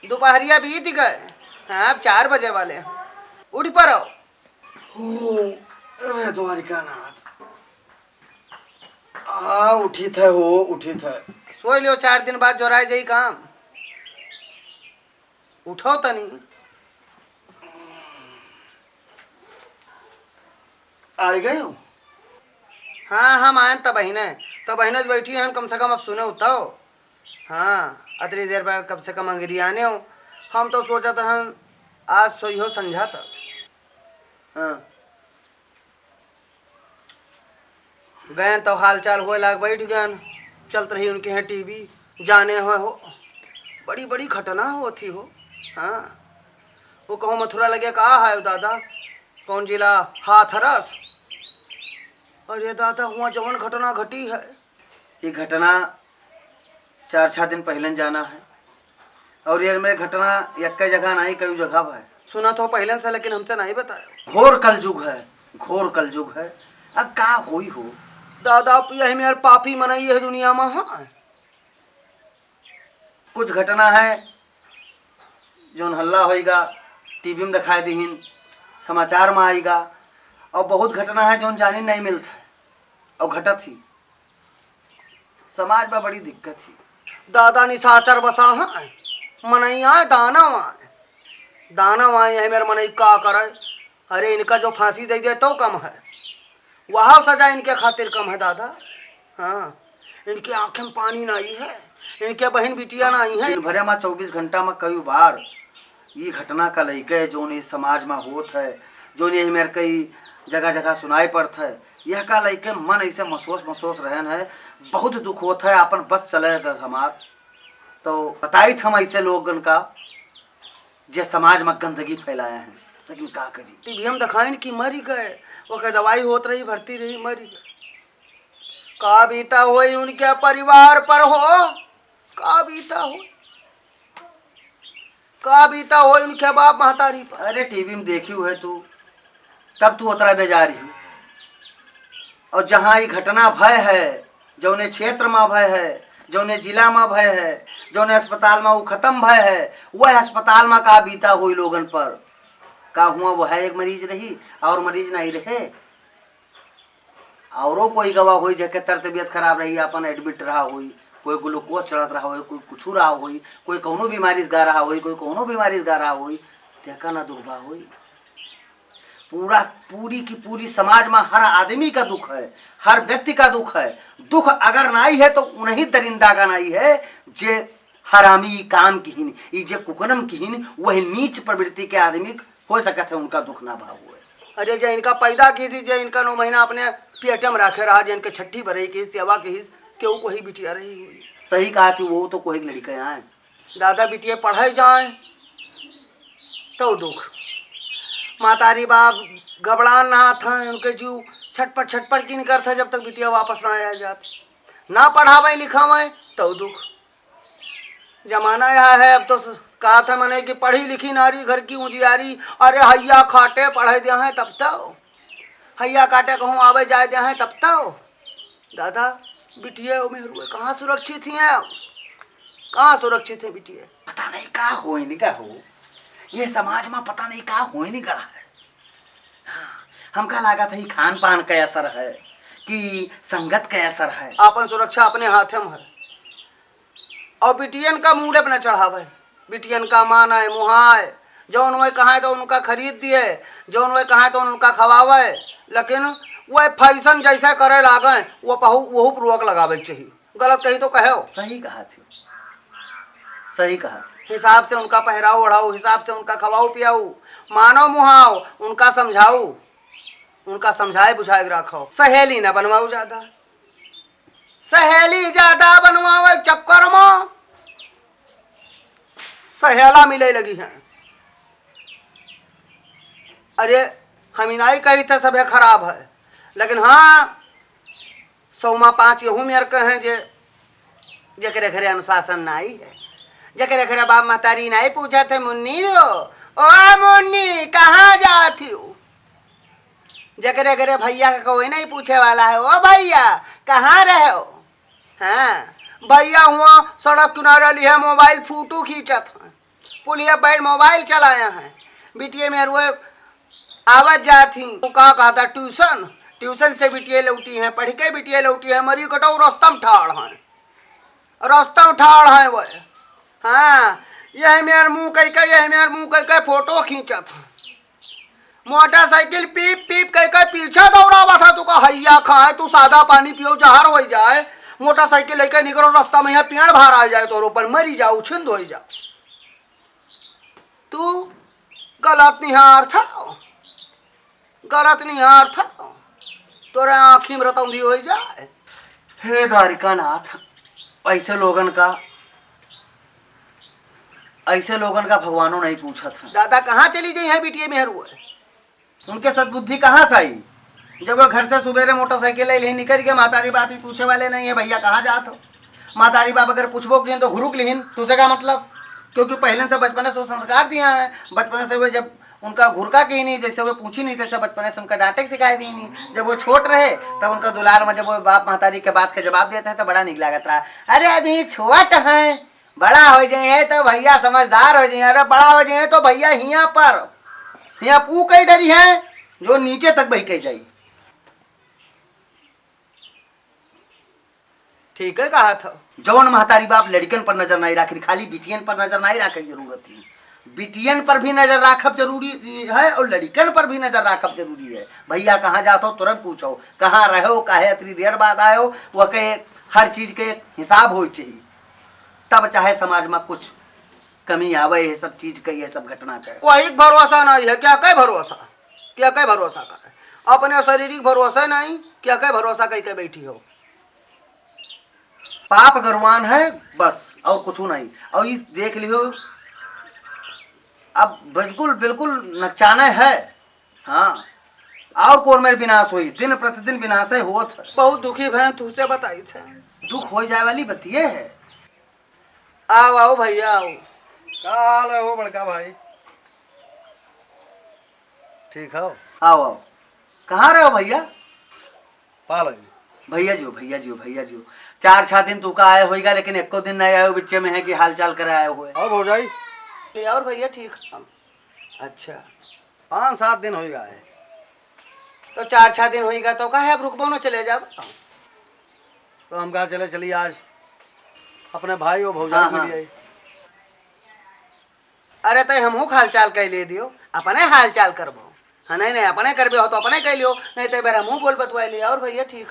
दोपहरिया बीत गए। हाँ अब 4 बजे वाले हैं। उठ पड़ो। अरे द्वारिकानाथ उठी थे हो उठी थे। सोई लियो 4 दिन बाद जोराए जाई काम। उठो तनी। आ गए हो? हाँ हम आए तब बहने बैठी हैं कम से कम अब सुने उठाओ। हाँ अतरी देर बाद कम से कम अंग्रेजी आने हो। हम तो सोचा था हम आज सोई हो संझा तक। हाँ गए तो हाल चाल हुए लाग बैठ गए। चलत रही उनके यहाँ टीवी जाने हो बड़ी बड़ी घटना होती हो। हाँ वो कहो मथुरा लगे कहा है दादा कौन जिला हाथरस। अरे दादा हुआ जवन घटना घटी है। ये घटना 4-6 दिन पहले जाना है और ये मेरे घटना एक जगह नहीं कई जगह है। सुना तो पहले से लेकिन हमसे नहीं बताया। घोर कलयुग है, घोर कलयुग है। अब का होई हो दादा यही मेरे पापी मनाई है दुनिया में। हाँ कुछ घटना है जो हल्ला होएगा टीवी में दिखाई दीन समाचार में आएगा और बहुत घटना है जो जानी नहीं मिलता है और घटत ही समाज में बड़ी दिक्कत ही। दादा निशाचर बसा है मनई आए दाना आए है मेरे मनई का करे। अरे इनका जो फांसी दे दे तो कम है वह सजा इनके खातिर कम है दादा। हाँ इनकी आंखें में पानी ना आई है इनके बहन बिटिया ना आई है। दिन भरे में 24 घंटा में कई बार ये घटना का लैके जो इस समाज में होत है जो ये मेरे कई जगह जगह सुनाई पड़ता है यह का लैके मन ऐसे महसूस रहन है। बहुत दुख होता है अपन बस चलेगा हमार तो बताई हम ऐसे लोगन का जे समाज में गंदगी फैलाए हैं लेकिन का करी। टीवी हम दिखाइन कि मरी गए वो का दवाई होत रही भर्ती रही मरी गए। का बीता हो उनके परिवार पर हो का बीता हो उनके बाप महतारी पर। अरे टीवी में देखी है तू तब तू उतरा बेजारी हो और जहाँ ये घटना भय है जौने क्षेत्र में भय है जौने जिला में भय है जौने अस्पताल में वो खत्म भय है वह अस्पताल में का बीता हुई लोगन पर का हुआ वो है एक मरीज रही और मरीज नहीं रहे औरों कोई गवाह हुई जके तर तबियत खराब रही अपन एडमिट रहा हुई कोई ग्लूकोज चढ़त रहा हुई कोई कुछ रहा हुई कोई कौनो बीमारी से गा रहा हुई कोई कौनो बीमारी से गा रहा हुई देखा ना दुख बा हुई। पूरी की पूरी समाज में हर आदमी का दुख है हर व्यक्ति का दुख है। दुख अगर नहीं है तो उन्हीं दरिंदा का नहीं है जे हरामी काम की ये जे कुकनम की वही नीच प्रवृत्ति के आदमी हो सकते है उनका दुख ना भाव हुए। अरे जो इनका पैदा की थी जो इनका 9 महीना अपने पेट में रखे रहा जिनके छठी भरे की सेवा की केहू को ही बिटिया रही हुई। सही कहा थी वो तो कोई लड़के आए दादा बिटिया पढ़ाई जाए तो दुख मातारी बाप घबरान ना था उनके जीव छटपट की नहीं करता जब तक बिटिया वापस ना आ जाती ना पढ़ावे लिखावे तो दुख। जमाना यह है अब तो कहा था मैंने कि पढ़ी लिखी नारी घर की उजियारी। अरे हैया खाटे पढ़ाई दिया है तब तो हैया काटे कहूँ आवे जाए दिया है तब तो। दादा बिटिया मेहरुए कहाँ सुरक्षित हैं कहाँ सुरक्षित है बिटिया। पता नहीं का हो नहीं का हो ये समाज में पता नहीं का हो नहीं करा है। हाँ, हमका लगा था खान पान का असर है कि संगत का असर है। अपन सुरक्षा अपने हाथ में है और बिटियन का मूडे पर न चढ़ावे बिटियन का माना है मुहाए जौन वह कहा तो उनका खरीद दिए जौन वह कहा तो उनका खवावे लेकिन वह फैशन जैसा करे लागे वो वह पूर्वक लगावे चाहिए। गलत कही तो कहो। सही कहा थी सही कहा थी। हिसाब से उनका पहराओ ओढ़ाओ हिसाब से उनका खवाओ पियाओ मानो मुहाओ उनका समझाओ उनका समझाए बुझाए रखो। सहेली न बनवाओ ज्यादा सहेली ज्यादा बनवावे चक्कर में सहेला मिले लगी है। अरे हम नहीं कही थे सब खराब है लेकिन हाँ 100 यहू मेर कहें जे जकरे घरे अनुशासन नहीं है जकरे घरे बाप महतारी नहीं पूछा थे मुन्नी रो ओ मुन्नी कहाँ जाती हो। जकरे घरे भैया का कोई नहीं पूछे वाला है ओ भैया कहाँ रहे हो। हाँ भैया हुआ सड़क किनारे लिए मोबाइल फोटो खींचत पुलिया बैठ मोबाइल चलाया है। बिटिया में रुए आवत जाती वो का कहता ट्यूशन, ट्यूशन से बिटिया लौटी है, पढ़ के बिटिया लौटी है, मरी कटो रस्तम ठाड़ है, रस्तम ठाड़ है वो। हाँ यह मेर मुँह कह के, यह मेर मुँह कह के फोटो खींचत, मोटरसाइकिल पीप पीप कह के पीछे दौड़ावा था। तू का हैया खाए, तू सादा पानी पियो जहर हो जाए, मोटरसाइकिल लेके निकलो रास्ता में, यहाँ पेड़ बाहर आ जाए तो ऊपर मरी जाओ, छिंद हो जाओ। तू गलत निहार था, गलत निहार था, तोरे आँखी में रतौंधी हो जाए। हे द्वारिकानाथ, ऐसे लोगन का भगवानों नहीं पूछा था। दादा कहाँ चली गई है बिटिया मेहरू है? उनके सद्बुद्धि कहाँ से आई? जब वो घर से सुबेरे मोटरसाइकिल ले निकल के, मातारी बाप ही पूछे वाले नहीं है भैया कहाँ जात हो। मातारी बाप अगर पूछबो कि तो घुरुक लिहिन, तुझे क्या मतलब? क्योंकि पहले से बचपने से संस्कार दिया है, बचपने से वो जब उनका घुरका की नहीं, जैसे वो पूछी नहीं तैसे बचपने से उनका डांटे सिखाई दी नहीं। जब वो छोट रहे तब उनका दुलार में जब वो बाप महतारी के बात का जवाब देता है तो बड़ा निक लागत रहा। अरे अभी छोट है, बड़ा हो जाए तो भैया समझदार हो जाए, अरे बड़ा हो जाए तो भैया हिया पू कई डरी है जो नीचे तक बही कही जाई। ठीक है कहा था। जौन महतारी बाप लड़कन पर नजर नहीं रखी, खाली बिटियन पर नजर नहीं रखे जरूरत है। बिटियन पर भी नजर राखब जरूरी है और लड़कन पर भी नजर राखब जरूरी है। भैया कहाँ जाते हो तुरंत पूछो, कहाँ रहो, काहे इतनी देर बाद आए हो, वह के हर चीज के हिसाब हो चाहिए, तब चाहे समाज में कुछ कमी आवे। ये सब चीज का, ये सब घटना का कोई भरोसा नहीं है। क्या कह भरोसा, क्या कह भरोसा कर, अपने शारीरिक भरोसा नहीं, क्या कह भरोसा कह के बैठी हो। पाप गरुआन है बस, और कुछ नहीं। और ये देख लियो अब बिल्कुल बिल्कुल नकचाना है। हाँ और कौन मेरे विनाश हुई, दिन प्रतिदिन विनाश है होत है। बहुत दुखी बहन तुझसे बताई थे, दुख हो जाए वाली बतिये है। आओ आओ भैया आओ। काल हो बड़का भाई, ठीक हो? आओ आओ। कहाँ रहे हो भैया? पाल भैया जी भैया जी 4-6 दिन तू का आए होगा, लेकिन एको दिन नहीं आए हो बिच्चे में है कि हाल चाल कर आए हुए। अब हो जाई और भैया ठीक हम। अच्छा 5-7 दिन हो गए तो 4-6 दिन होगा तो कहे अब रुकबो न चले जाब। तो हम कहा चले चली आज अपने भाई और भौजाई मिल जाए। अरे तय हमहू हाल चाल कह ले दियो, अपने हाल चाल करबो। हाँ नहीं नहीं अपने करबे हो तो अपने कह लियो, नहीं तो बार हमहू बोल बतवा लिया। और भैया ठीक